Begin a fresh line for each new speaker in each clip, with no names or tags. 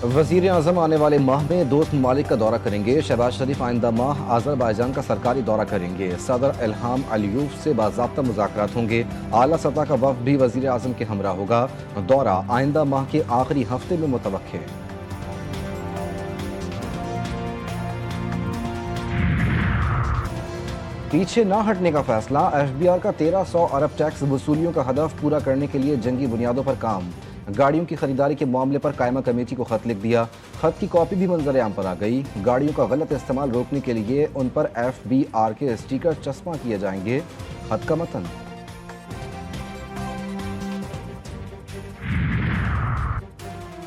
वजीर आज़म आने वाले माह में दोस्त ममालिक का दौरा करेंगे। शहबाज शरीफ आइंदा माह आज़रबाईजान का सरकारी दौरा करेंगे। सदर इल्हाम अलियूफ से बाज़ाब्ता मुज़ाकरात होंगे। आला सतह का वफ़द भी वजीर आज़म के हमरा होगा। दौरा आइंदा माह के आखिरी हफ्ते में मुतवक्किल है। पीछे ना हटने का फैसला। FBI का 1300 अरब टैक्स वसूलियों का हदफ पूरा करने के लिए जंगी बुनियादों पर काम। गाड़ियों की खरीदारी के मामले पर कायमा कमेटी को खत लिख दिया। खत की कॉपी भी मंजर आम पर आ गई। गाड़ियों का गलत इस्तेमाल रोकने के लिए उन पर FBR के स्टिकर चस्पा किए जाएंगे। खत का मतन।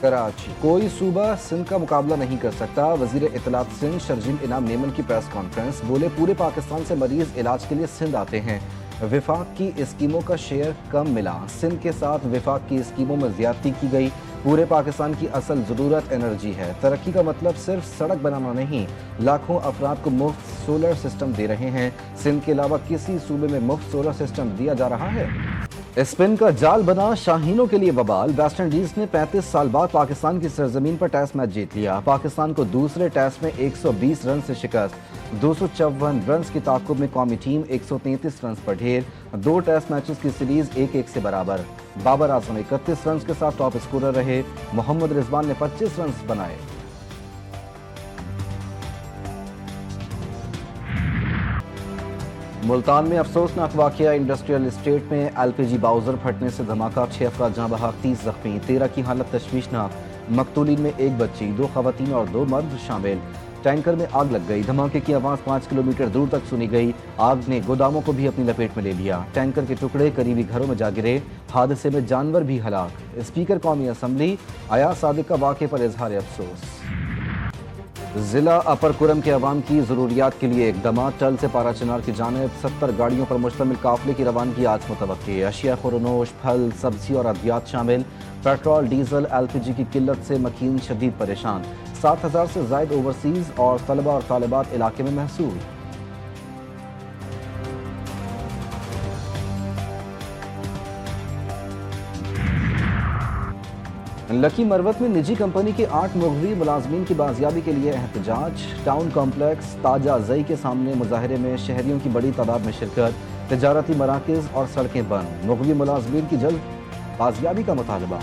कराची, कोई सूबा सिंध का मुकाबला नहीं कर सकता। वजीर इत्तलात सिंध शर्जील इनाम मेमन की प्रेस कॉन्फ्रेंस। बोले, पूरे पाकिस्तान से मरीज इलाज के लिए सिंध आते हैं। विफाक की स्कीमों का शेयर कम मिला। सिंध के साथ विफाक की स्कीमों में ज्यादती की गई। पूरे पाकिस्तान की असल ज़रूरत एनर्जी है। तरक्की का मतलब सिर्फ सड़क बनाना नहीं, लाखों अफराद को मुफ्त सोलर सिस्टम दे रहे हैं। सिंध के अलावा किसी सूबे में मुफ्त सोलर सिस्टम दिया जा रहा है? स्पिन का जाल बना शाहीनों के लिए बवाल। वेस्ट इंडीज ने 35 साल बाद पाकिस्तान की सरजमीन पर टेस्ट मैच जीत लिया। पाकिस्तान को दूसरे टेस्ट में 120 रन से शिकस्त। 254 रन की ताकुब में कौमी टीम 133 रन पर ढेर। 2 टेस्ट मैचेस की सीरीज 1-1 से बराबर। बाबर आजम 31 रन के साथ टॉप स्कोरर रहे। मोहम्मद रिजवान ने 25 रन बनाए। मुल्तान में अफसोसनाक वाकया। इंडस्ट्रियल एस्टेट में LPG बाउजर फटने से धमाका। 6 अफराद जहां बहक, 30 जख्मी। 13 की हालत तशवीशनाक। मकतूलीन में 1 बच्ची, 2 खवातीन और 2 मर्द शामिल। टैंकर में आग लग गई। धमाके की आवाज़ 5 किलोमीटर दूर तक सुनी गई। आग ने गोदामों को भी अपनी लपेट में ले लिया। टैंकर के टुकड़े करीबी घरों में जा गिरे। हादसे में जानवर भी हलाक। स्पीकर कौमी असम्बली अयाज सादिक का वाक़े पर इजहार अफसोस। जिला अपर कुरम के अवाम की ज़रूरियात के लिए इक़दाम। टल से पारा चिनार की जानिब 70 गाड़ियों पर मुश्तमिल काफिले की रवानगी आज मुतवक्की। अशिया खुरनोश, फल, सब्जी और अद्वियात शामिल। पेट्रोल, डीजल, LPG की किल्लत से मकीन शदीद परेशान। 7000 से ज़ायद ओवरसीज़ और तलबा और तालिबात इलाके में महसूस। लकी मरवत में निजी कंपनी के 8 मुग़वी मुलाजमीन की बाजियाबी के लिए एहतजाज। टाउन कॉम्प्लेक्स ताजा ज़ई के सामने मुजाहरे में शहरियों की बड़ी तादाद में शिरकत। तिजारती मराकज़ और सड़कें बंद। मुग़वी मुलाजमीन की जल्द बाजियाबी का मुतालबा।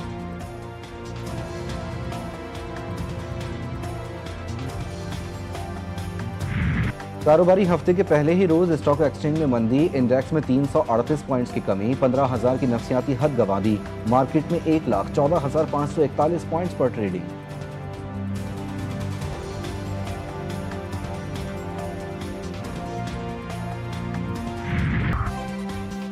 कारोबारी हफ्ते के पहले ही रोज स्टॉक एक्सचेंज में मंदी। इंडेक्स में 338 पॉइंट्स की कमी। 15,000 की नफसियाती हद गंवा दी। मार्केट में 1,14,541 पॉइंट्स पर ट्रेडिंग।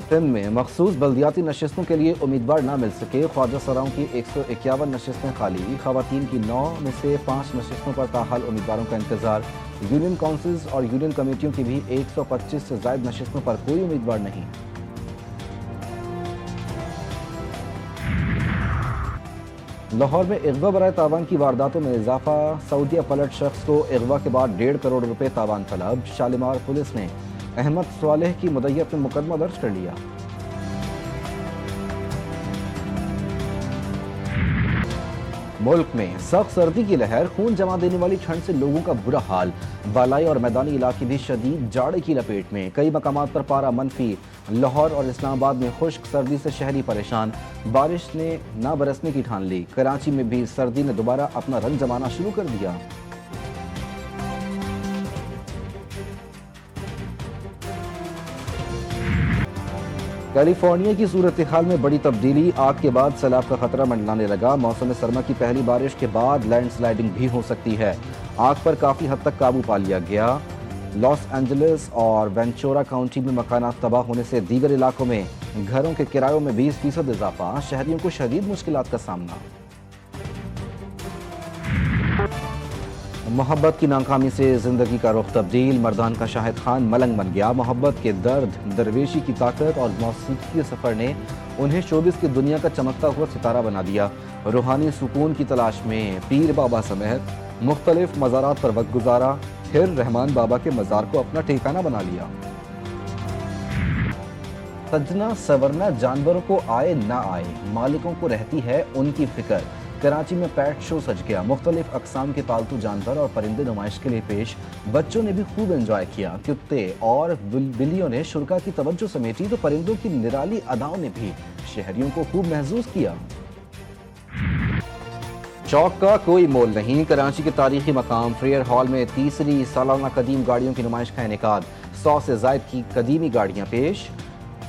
सिंध में मखसूस बल्दियाती नशिस्तों के लिए उम्मीदवार न मिल सके। ख्वाजा सराओं की 151 नशिस्तें खाली। खवातीन की 9 में से 5 नशिस्तों पर ताहाल उम्मीदवारों का इंतजार। यूनियन काउंसिल्स और यूनियन कमेटियों की भी 125 से ज़ायद नशिस्तों पर कोई उम्मीदवार नहीं। लाहौर में अगवा बराए तावान की वारदातों में इजाफा। सऊदीया पलट शख्स को अगवा के बाद 1.5 करोड़ रुपए तावान तलब। शालीमार पुलिस ने अहमद स्वालेह की मुद्दत में मुकदमा दर्ज कर लिया। मुल्क में सख्त सर्दी की लहर। खून जमा देने वाली ठंड से लोगों का बुरा हाल। बालाई और मैदानी इलाके भी शदीद जाड़े की लपेट में। कई मकामात पर पारा मनफी। लाहौर और इस्लामाबाद में खुश्क सर्दी से शहरी परेशान। बारिश ने ना बरसने की ठान ली। कराची में भी सर्दी ने दोबारा अपना रंग जमाना शुरू कर दिया। कैलिफोर्निया की सूरत हाल में बड़ी तब्दीली। आग के बाद सैलाब का खतरा मंडलाने लगा। मौसम सरमा की पहली बारिश के बाद लैंडस्लाइडिंग भी हो सकती है। आग पर काफी हद तक काबू पा लिया गया। लॉस एंजलिस और वेंचुरा काउंटी में मकानात तबाह होने से दीगर इलाकों में घरों के किरायों में 20% इजाफा। शहरियों को शदीद मुश्किलात का सामना। मोहब्बत की नाकामी से जिंदगी का रुख तब्दील। मर्दान का शाहिद खान मलंग बन गया। मोहब्बत के दर्द, दरवेशी की ताकत और मौसीकी के सफर ने उन्हें शोबिस की दुनिया का चमकता हुआ सितारा बना दिया। रूहानी सुकून की तलाश में पीर बाबा समेत मुख्तलिफ मज़ारात पर वक्त गुजारा। फिर रहमान बाबा के मज़ार को अपना ठिकाना बना लिया। सजना सवरना जानवरों को आए ना आए, मालिकों को रहती है उनकी फिक्र। کراچی میں پیٹ شو سج گیا، مختلف اقسام کے پالتو جانور اور پرندے نمائش کے لیے پیش، بچوں نے بھی خوب انجوائے کیا، کتے اور بلیوں نے شرکا کی توجہ سمیٹی تو پرندوں کی نرالی اداؤں نے بھی شہریوں کو خوب محظوظ کیا۔ شوق کا کوئی مول نہیں، کراچی کے تاریخی مقام فریئر ہال میں تیسری سالانہ قدیم گاڑیوں کی نمائش کا انعقاد، 100 سے زائد کی قدیمی گاڑیاں پیش،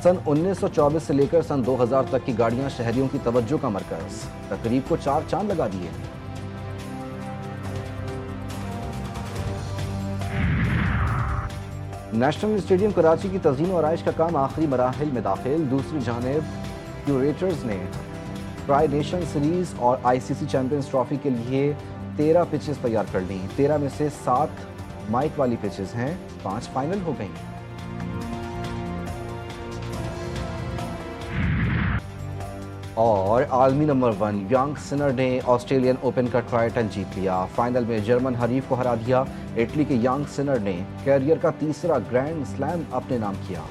سن 1924 سے لے کر سن 2000 تک کی گاڑیاں شہریوں کی توجہ کا مرکز، تقریب کو 4 چاند لگا دیے۔ نیشنل اسٹیڈیم کراچی کی تزئین و آرائش کا کام آخری مراحل میں داخل، دوسری جانب کیوریٹرز نے ٹرائی نیشن سیریز اور آئی سی سی چیمپئنز ٹرافی کے لیے 13 پچز تیار کر لیں، 13 میں سے 7 مائک والی پچز ہیں، 5 فائنل ہو گئیں۔ اور عالمی نمبر 1 یانگ سنر نے آسٹریلین اوپن کا ٹائٹل جیت لیا، فائنل میں جرمن حریف کو ہرا دیا، اٹلی کے یانگ سنر نے کیریئر کا تیسرا گرینڈ سلیم اپنے نام کیا۔